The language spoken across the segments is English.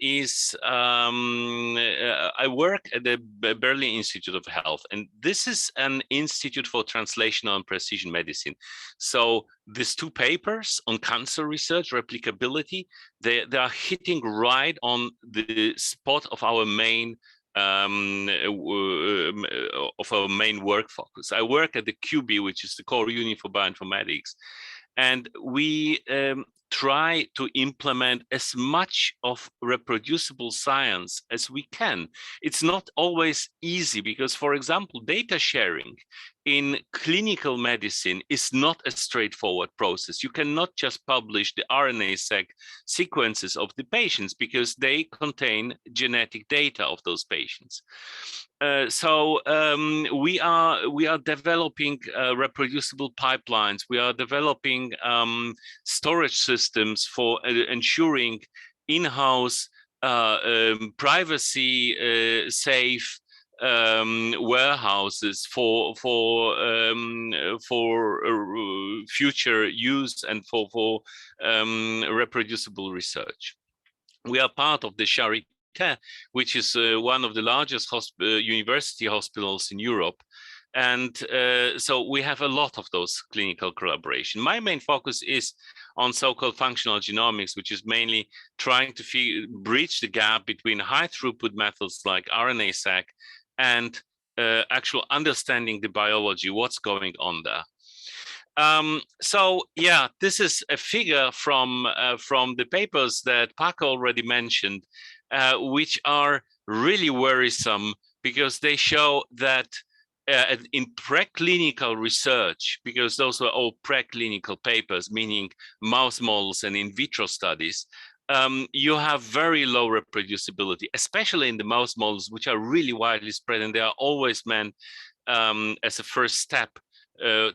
is I work at the Berlin Institute of Health, and this is an institute for translational and precision medicine. So these two papers on cancer research, replicability, they are hitting right on the spot of our main work focus. I work at the QB, which is the core unit for bioinformatics, and we try to implement as much of reproducible science as we can. It's not always easy because, for example, data sharing in clinical medicine is not a straightforward process. You cannot just publish the RNA-seq sequences of the patients because they contain genetic data of those patients. So we are developing reproducible pipelines. We are developing storage systems for ensuring in-house privacy safe warehouses for future use and for reproducible research. We are part of the Charité, which is one of the largest university hospitals in Europe. And so we have a lot of those clinical collaboration. My main focus is on so-called functional genomics, which is mainly trying to bridge the gap between high throughput methods like RNA-seq and actual understanding the biology, what's going on there. So yeah, this is a figure from the papers that Paco already mentioned, which are really worrisome because they show that in preclinical research, because those were all preclinical papers, meaning mouse models and in vitro studies, you have very low reproducibility, especially in the mouse models, which are really widely spread, and they are always meant as a first step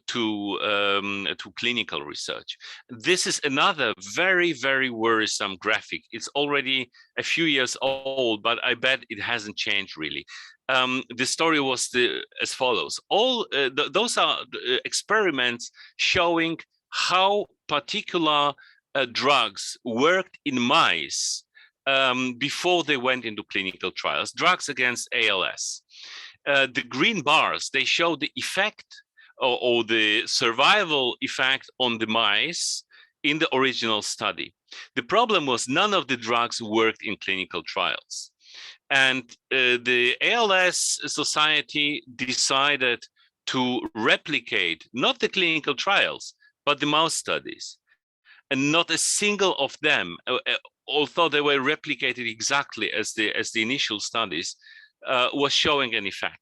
to clinical research. This is another very, very worrisome graphic. It's already a few years old, but I bet it hasn't changed really. The story was as follows. Those are experiments showing how particular drugs worked in mice before they went into clinical trials, drugs against ALS. The green bars, they show the effect or the survival effect on the mice in the original study. The problem was none of the drugs worked in clinical trials. And the ALS Society decided to replicate not the clinical trials, but the mouse studies. And not a single of them, although they were replicated exactly as the initial studies, was showing an effect.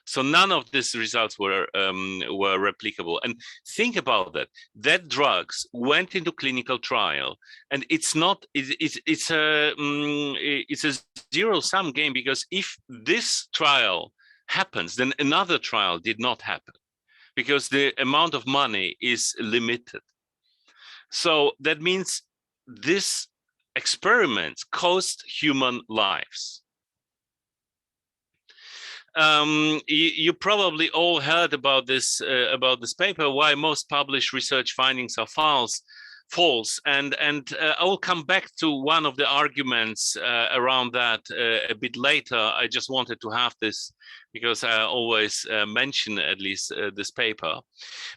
So none of these results were replicable. And think about that. That drugs went into clinical trial, and it's a zero-sum game, because if this trial happens, then another trial did not happen, because the amount of money is limited. So that means this experiments cost human lives. You probably all heard about this paper, why most published research findings are false. And I will come back to one of the arguments around that a bit later. I just wanted to have this because I always mention at least this paper.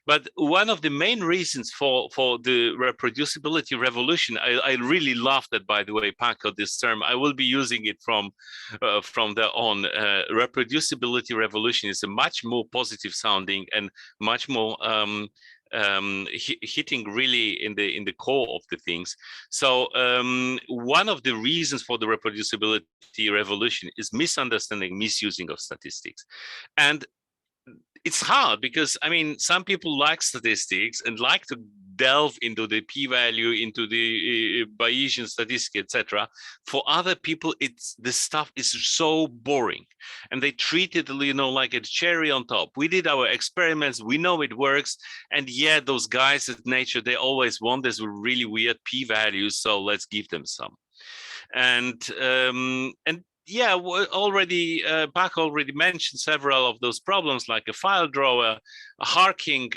But one of the main reasons for the reproducibility revolution, I really love that, by the way, Paco, this term. I will be using it from there on. Reproducibility revolution is a much more positive sounding and much more hitting really in the core of the things. So one of the reasons for the reproducibility revolution is misunderstanding, misusing of statistics. And it's hard because, I mean, some people like statistics and like to delve into the p-value, into the Bayesian statistic, etc. For other people, this stuff is so boring, and they treat it, like a cherry on top. We did our experiments, we know it works, and yet those guys at Nature, they always want this really weird p-values, so let's give them some. And yeah, already Bach already mentioned several of those problems, like a file drawer, hacking,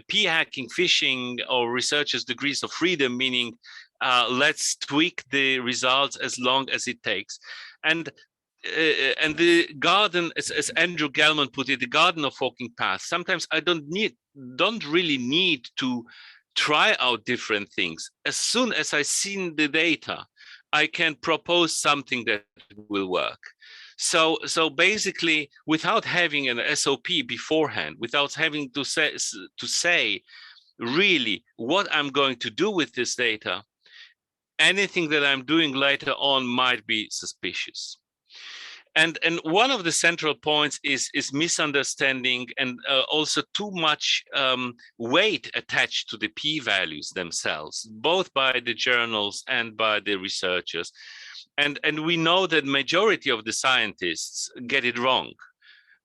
p-hacking, phishing, or researchers' degrees of freedom, meaning Let's tweak the results as long as it takes. And the garden, as Andrew Gellman put it, the garden of walking paths. Sometimes I don't really need to try out different things. As soon as I see the data, I can propose something that will work. So basically, without having an SOP beforehand, without having to say really what I'm going to do with this data, anything that I'm doing later on might be suspicious. And one of the central points is misunderstanding and also too much weight attached to the p-values themselves, both by the journals and by the researchers. And we know that majority of the scientists get it wrong.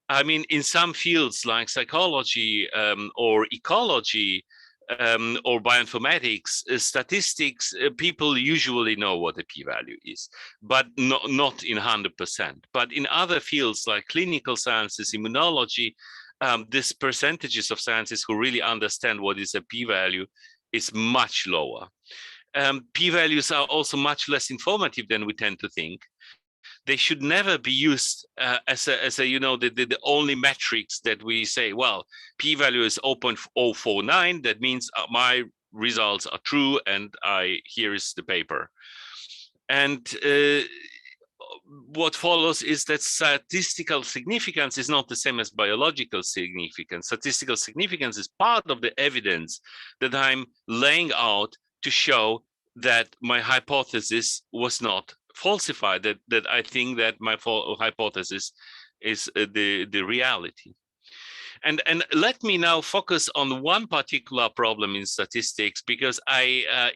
I mean, in some fields like psychology or ecology, or bioinformatics, statistics, people usually know what a p-value is, but not in 100%. But in other fields like clinical sciences, immunology, this percentages of scientists who really understand what is a p-value is much lower. P-values are also much less informative than we tend to think. They should never be used as a the only metrics that we say, well, p-value is 0.049, that means my results are true and here is the paper. And what follows is that statistical significance is not the same as biological significance. Statistical significance is part of the evidence that I'm laying out to show that my hypothesis was not falsified, that I think that my hypothesis is the reality. And let me now focus on one particular problem in statistics, because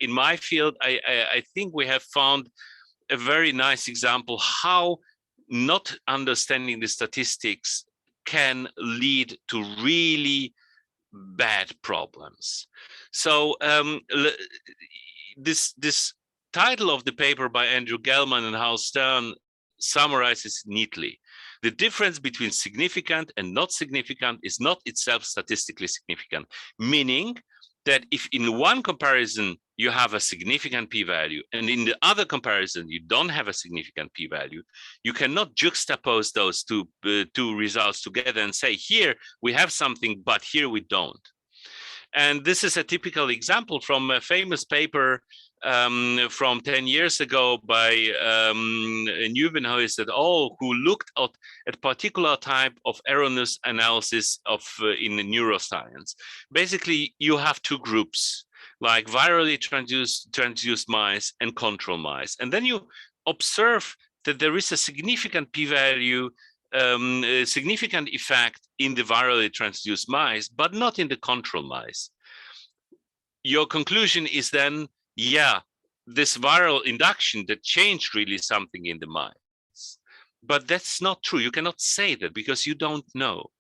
in my field, I think we have found a very nice example how not understanding the statistics can lead to really bad problems. So this title of the paper by Andrew Gellman and Hal Stern summarizes neatly. The difference between significant and not significant is not itself statistically significant, meaning that if in one comparison you have a significant p-value and in the other comparison you don't have a significant p-value, you cannot juxtapose those two results together and say, here we have something, but here we don't. And this is a typical example from a famous paper from 10 years ago by Nieuwenhuis et al., who looked at particular type of erroneous analysis in neuroscience. Basically, you have two groups, like virally transduced mice and control mice. And then you observe that there is a significant p-value, a significant effect in the virally transduced mice, but not in the control mice. Your conclusion is then, yeah, this viral induction that changed really something in the mice. But that's not true. You cannot say that because you don't know.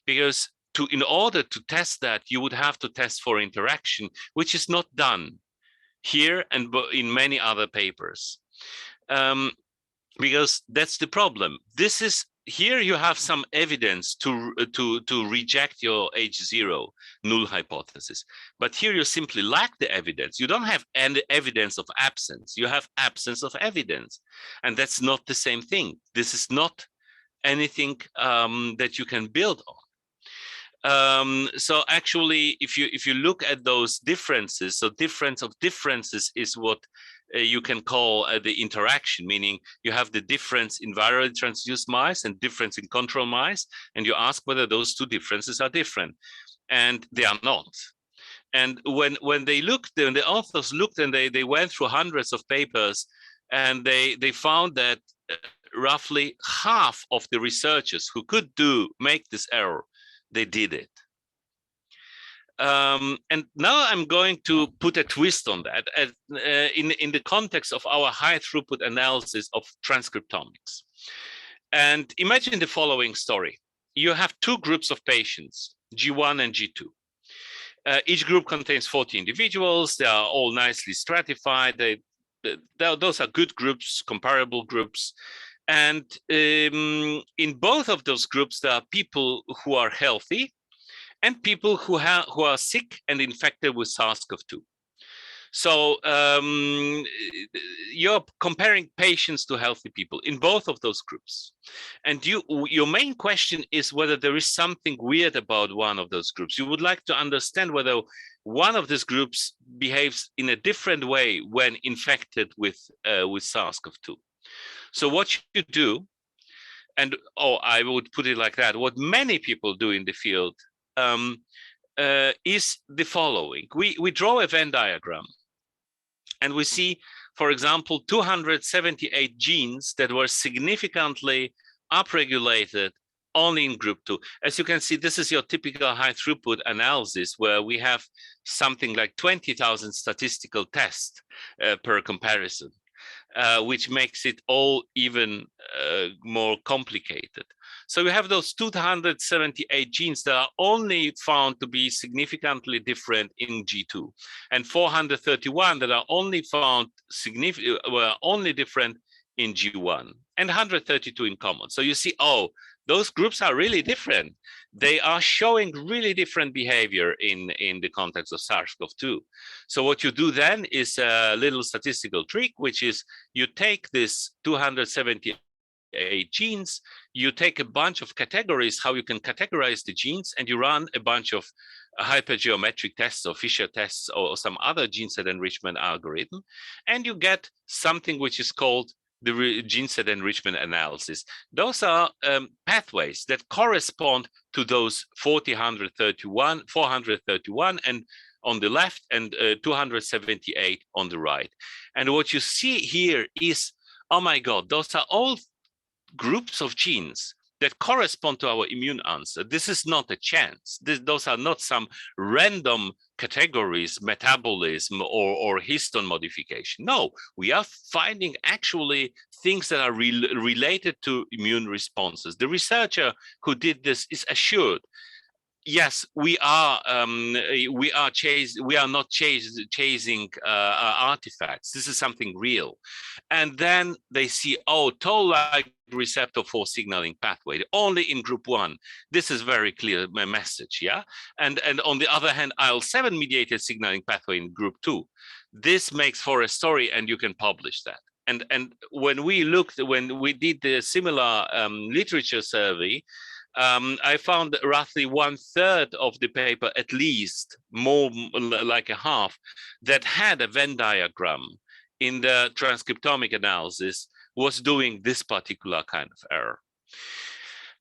Because in order to test that, you would have to test for interaction, which is not done here and in many other papers. Because that's the problem. Here you have some evidence to reject your H0 null hypothesis. But here you simply lack the evidence. You don't have any evidence of absence. You have absence of evidence. And that's not the same thing. This is not anything that you can build on. So actually, if you look at those differences, so difference of differences is what you can call the interaction, meaning you have the difference in virally transduced mice and difference in control mice, and you ask whether those two differences are different, and they are not. And when they looked, when the authors looked and they went through hundreds of papers, and they found that roughly half of the researchers who could make this error, they did it. And now I'm going to put a twist on that in the context of our high throughput analysis of transcriptomics. And imagine the following story. You have two groups of patients, G1 and G2. Each group contains 40 individuals. They are all nicely stratified. Those are good groups, comparable groups. And in both of those groups, there are people who are healthy and people who are sick and infected with SARS-CoV-2. So you're comparing patients to healthy people in both of those groups. And your main question is whether there is something weird about one of those groups. You would like to understand whether one of these groups behaves in a different way when infected with SARS-CoV-2. So what you do, and I would put it like that, what many people do in the field is the following. We draw a Venn diagram, and we see, for example, 278 genes that were significantly upregulated only in group 2. As you can see, this is your typical high throughput analysis where we have something like 20,000 statistical tests per comparison, which makes it all even more complicated. So you have those 278 genes that are only found to be significantly different in G2, and 431 that are only found were only different in G1, and 132 in common. So you see, oh, those groups are really different. They are showing really different behavior in the context of SARS-CoV-2. So what you do then is a little statistical trick, which is you take this 278 genes, you take a bunch of categories, how you can categorize the genes, and you run a bunch of hypergeometric tests or Fisher tests or some other gene set enrichment algorithm, and you get something which is called the gene set enrichment analysis. Those are pathways that correspond to those 431 and on the left and 278 on the right. And what you see here is, oh my God, those are all groups of genes that correspond to our immune answer. This is not a chance. Those are not some random categories, metabolism or histone modification. No, we are finding actually things that are related to immune responses. The researcher who did this is assured, yes, we are not chasing artifacts. This is something real. And then they see, oh, toll-like receptor 4 signaling pathway only in group 1. This is very clear message, yeah. And on the other hand, IL-7 mediated signaling pathway in group 2. This makes for a story, and you can publish that. And when we did the similar literature survey, I found roughly 1/3 of the paper, at least, more like a half, that had a Venn diagram in the transcriptomic analysis was doing this particular kind of error.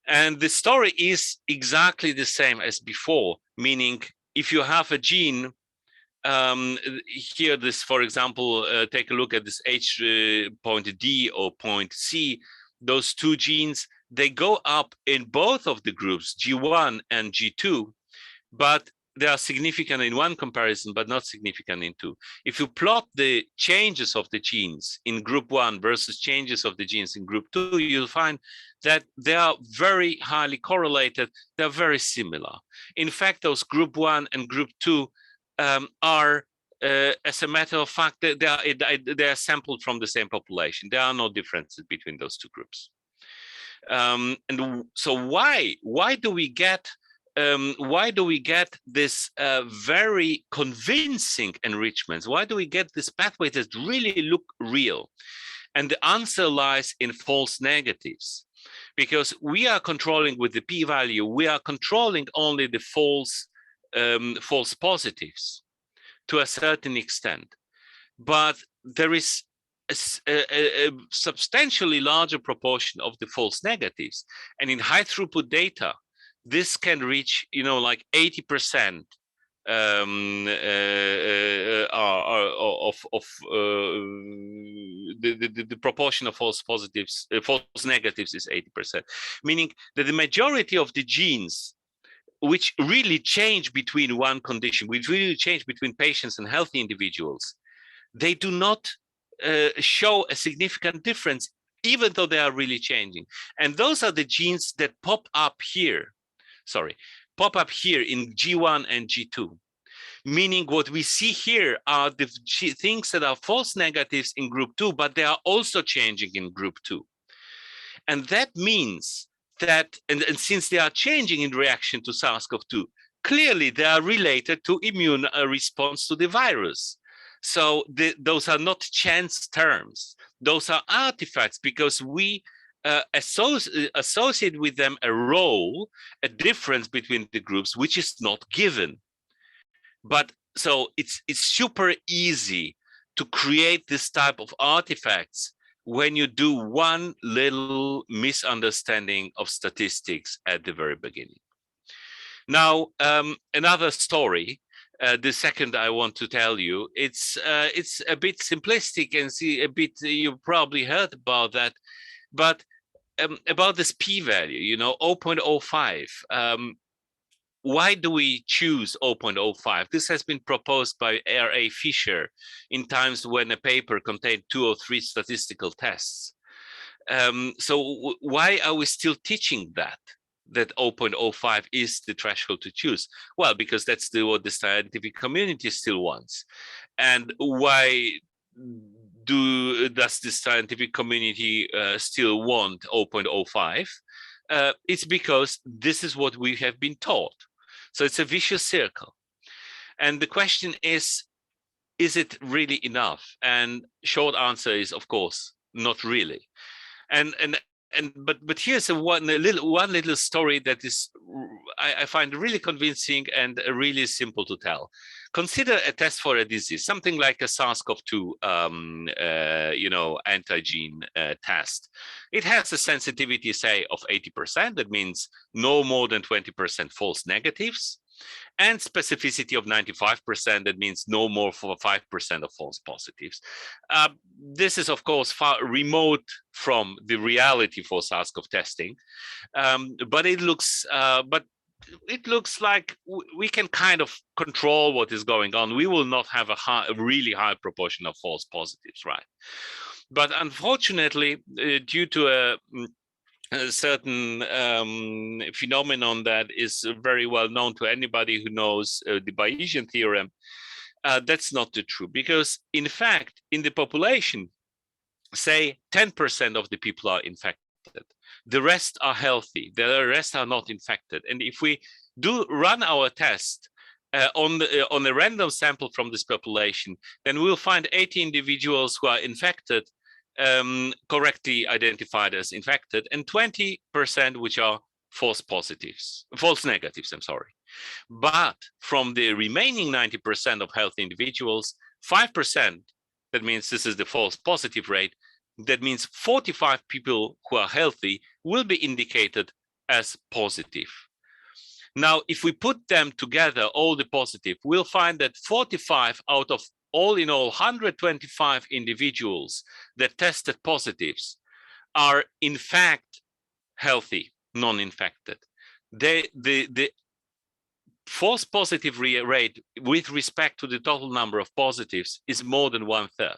And the story is exactly the same as before, meaning if you have a gene, here this, for example, take a look at this H point D or point C, those two genes, they go up in both of the groups, G1 and G2, but they are significant in one comparison, but not significant in two. If you plot the changes of the genes in group 1 versus changes of the genes in group 2, you'll find that they are very highly correlated. They're very similar. In fact, those group 1 and group 2 are, as a matter of fact, they are sampled from the same population. There are no differences between those two groups. And so why do we get this very convincing enrichments? Why do we get this pathway that really look real? And the answer lies in false negatives, because we are controlling with the p-value. We are controlling only the false positives to a certain extent, but there is a substantially larger proportion of the false negatives, and in high throughput data, this can reach, like 80% of the proportion of false positives, false negatives is 80%, meaning that the majority of the genes which really change between one condition, which really change between patients and healthy individuals, they do not show a significant difference, even though they are really changing. And those are the genes that pop up here in G1 and G2. Meaning what we see here are the things that are false negatives in group 2, but they are also changing in group 2. And that means that, and since they are changing in reaction to SARS-CoV-2, clearly they are related to immune response to the virus. So those are not chance terms. Those are artifacts because we associate with them a role, a difference between the groups, which is not given. But so it's super easy to create this type of artifacts when you do one little misunderstanding of statistics at the very beginning. Now, another story, the second I want to tell you, it's a bit simplistic and see a bit, you probably heard about that, but about this p-value, 0.05. Why do we choose 0.05? This has been proposed by R.A. Fisher in times when a paper contained 2 or 3 statistical tests. So why are we still teaching that 0.05 is the threshold to choose? Well, because that's what the scientific community still wants. And why does the scientific community still want 0.05? It's because this is what we have been taught. So it's a vicious circle. And the question is it really enough? And short answer is, of course, not really. But here's one little story that is I find really convincing and really simple to tell. Consider a test for a disease, something like a SARS-CoV-2 antigen test. It has a sensitivity, say, of 80%. That means no more than 20% false negatives, and specificity of 95%. That means no more for 5% of false positives. This is, of course, far remote from the reality for SARS-CoV testing, but it looks like we can kind of control what is going on. We will not have a really high proportion of false positives, right? But unfortunately, due to a certain phenomenon that is very well known to anybody who knows the Bayesian theorem, that's not the truth. Because in fact, in the population, say 10% of the people are infected. The rest are healthy. The rest are not infected. And if we do run our test on a random sample from this population, then we'll find 80 individuals who are infected, correctly identified as infected, and 20% which are false negatives, I'm sorry. But from the remaining 90% of healthy individuals, 5%, that means this is the false positive rate, that means 45 people who are healthy will be indicated as positive. Now, if we put them together, all the positive, we'll find that 45 out of all in all 125 individuals that tested positives are in fact healthy, non-infected. The false positive rate with respect to the total number of positives is more than 1/3.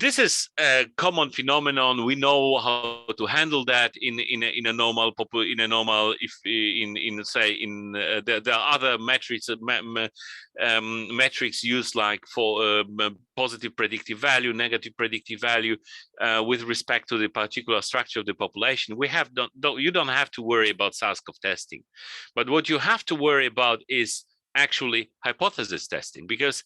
This is a common phenomenon. We know how to handle that there are other metrics used, like for positive predictive value, negative predictive value with respect to the particular structure of the population. You don't have to worry about SARS-CoV testing, but what you have to worry about is actually hypothesis testing. Because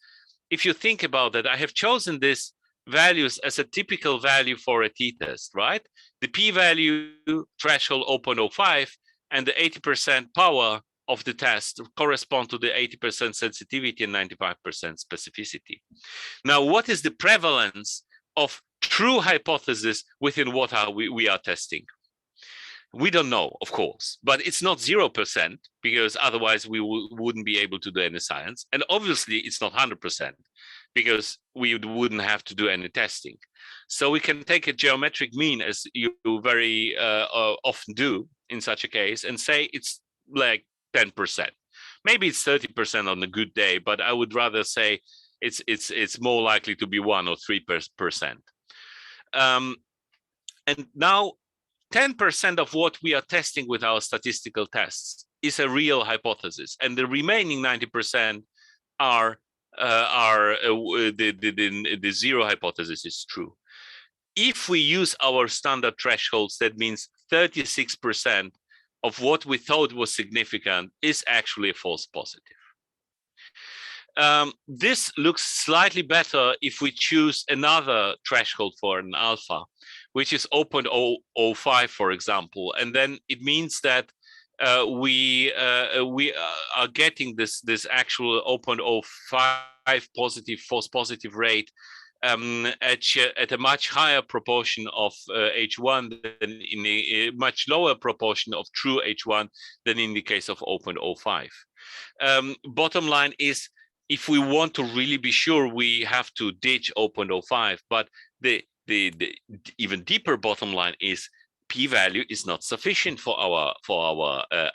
if you think about that, I have chosen this values as a typical value for a t-test, right? The p-value threshold 0.05 and the 80% power of the test correspond to the 80% sensitivity and 95% specificity. Now, what is the prevalence of true hypothesis within what we are testing? We don't know, of course, but it's not 0%, because otherwise we wouldn't be able to do any science. And obviously it's not 100%, because we wouldn't have to do any testing. So we can take a geometric mean, as you very often do in such a case, and say it's like 10%. Maybe it's 30% on a good day, but I would rather say it's more likely to be 1 or 3%. And now 10% of what we are testing with our statistical tests is a real hypothesis, and the remaining 90% are the zero hypothesis is true. If we use our standard thresholds, that means 36% of what we thought was significant is actually a false positive. This looks slightly better if we choose another threshold for an alpha, which is 0.005, for example, and then it means that we are getting this actual 0.05 positive false positive rate at a much higher proportion of H1 than in a much lower proportion of true H1 than in the case of 0.05. Bottom line is, if we want to really be sure, we have to ditch 0.05. But the even deeper bottom line is p-value is not sufficient for our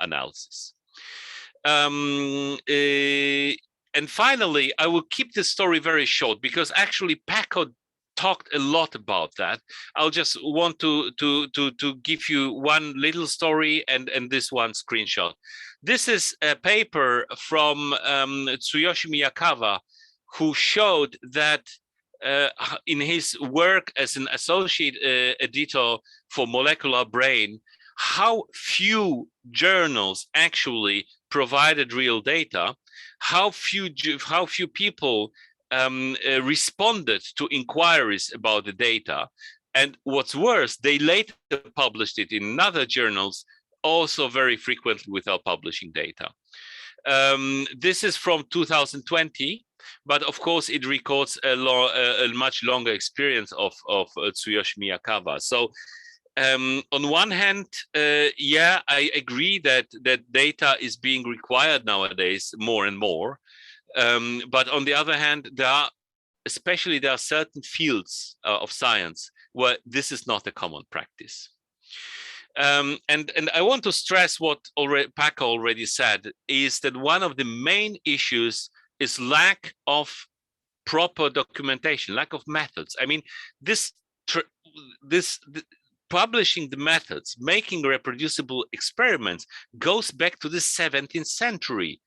analysis. And finally, I will keep this story very short because actually Paco talked a lot about that. I'll just want to give you one little story and this one screenshot. This is a paper from Tsuyoshi Miyakawa, who showed that in his work as an associate editor for Molecular Brain, how few journals actually provided real data, how few people responded to inquiries about the data, and what's worse, they later published it in other journals, also very frequently without publishing data. This is from 2020, but of course it records a much longer experience of Tsuyoshi Miyakawa. So on one hand, yeah, I agree that data is being required nowadays more and more. But on the other hand, there are certain fields of science where this is not a common practice. And I want to stress what Paco already said, is that one of the main issues is lack of proper documentation, lack of methods. I mean, publishing the methods, making reproducible experiments goes back to the 17th century,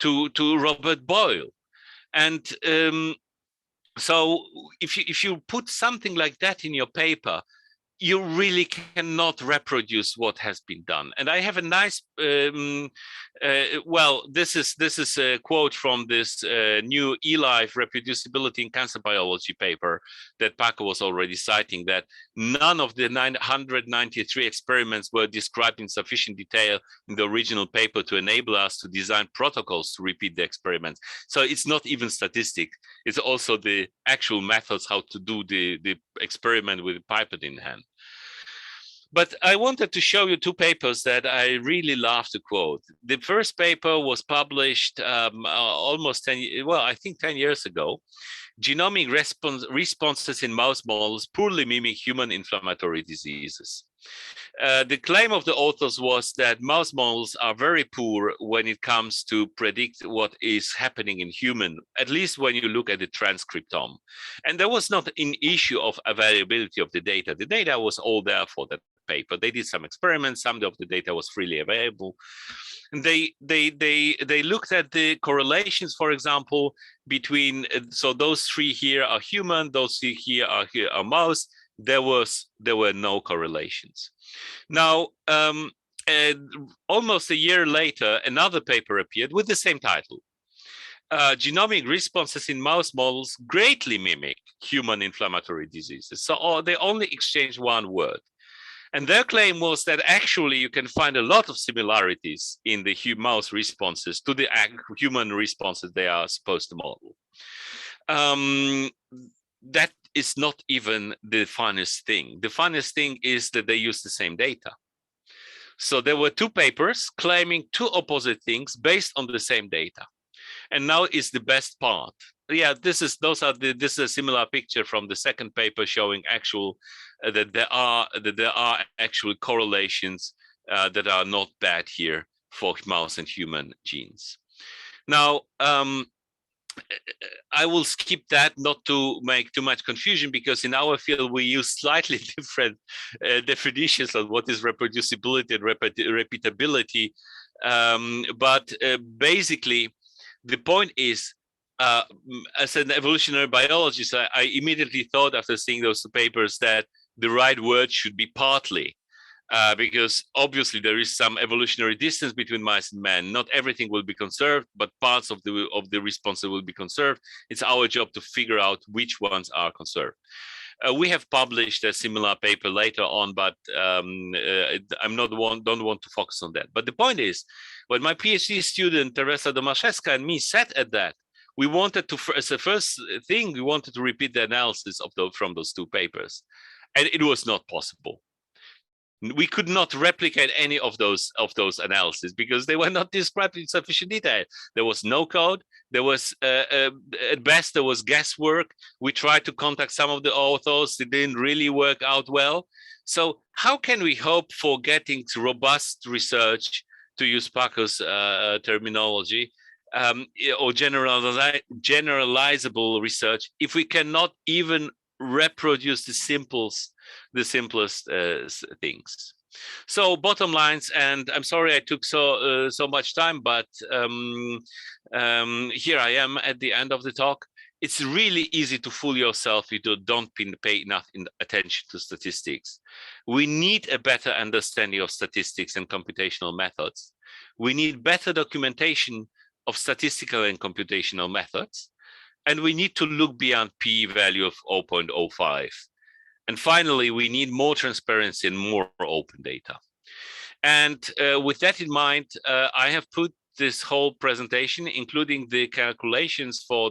to Robert Boyle. And so if you put something like that in your paper, you really cannot reproduce what has been done. And I have a nice, well, this is a quote from this new eLife Reproducibility in Cancer Biology paper that Paco was already citing, that none of the 993 experiments were described in sufficient detail in the original paper to enable us to design protocols to repeat the experiments. So it's not even statistics, it's also the actual methods how to do the experiment with a pipette in hand. But I wanted to show you two papers that I really love to quote. The first paper was published almost 10 years ago. Genomic responses in mouse models poorly mimic human inflammatory diseases. The claim of the authors was that mouse models are very poor when it comes to predict what is happening in human, at least when you look at the transcriptome. And there was not an issue of availability of the data. The data was all there for that paper. They did some experiments, some of the data was freely available. And they looked at the correlations, for example, between, so those three here are human, those three here are mouse. There were no correlations. Now, almost a year later, another paper appeared with the same title. Genomic responses in mouse models greatly mimic human inflammatory diseases. So they only exchanged one word. And their claim was that actually you can find a lot of similarities in the mouse responses to the human responses they are supposed to model. That is not even the funnest thing. The funnest thing is that they use the same data. So there were two papers claiming two opposite things based on the same data. And now is the best part. Yeah, this is a similar picture from the second paper showing actual that there are actual correlations that are not bad here for mouse and human genes. Now, I will skip that, not to make too much confusion, because in our field we use slightly different definitions of what is reproducibility and repeatability. But basically, the point is, as an evolutionary biologist, I immediately thought after seeing those two papers that the right word should be partly. because obviously there is some evolutionary distance between mice and men. Not everything will be conserved, but parts of the responses will be conserved. It's our job to figure out which ones are conserved. We have published a similar paper later on, but I'm not don't want to focus on that. But the point is, when my PhD student Teresa Domaszewska and me sat at that, we wanted to, as the first thing, we wanted to repeat the analysis of from those two papers, and it was not possible. We could not replicate any of those analyses because they were not described in sufficient detail. There was no code. There was at best there was guesswork. We tried to contact some of the authors. It didn't really work out well. So how can we hope for getting robust research, to use Paco's terminology, or generalizable research, if we cannot even reproduce the simplest things? So bottom lines, and I'm sorry I took so much time, but here I am at the end of the talk. It's really easy to fool yourself if you don't pay enough attention to statistics. We need a better understanding of statistics and computational methods. We need better documentation of statistical and computational methods. And we need to look beyond p-value of 0.05. And finally, we need more transparency and more open data. And with that in mind, I have put this whole presentation, including the calculations for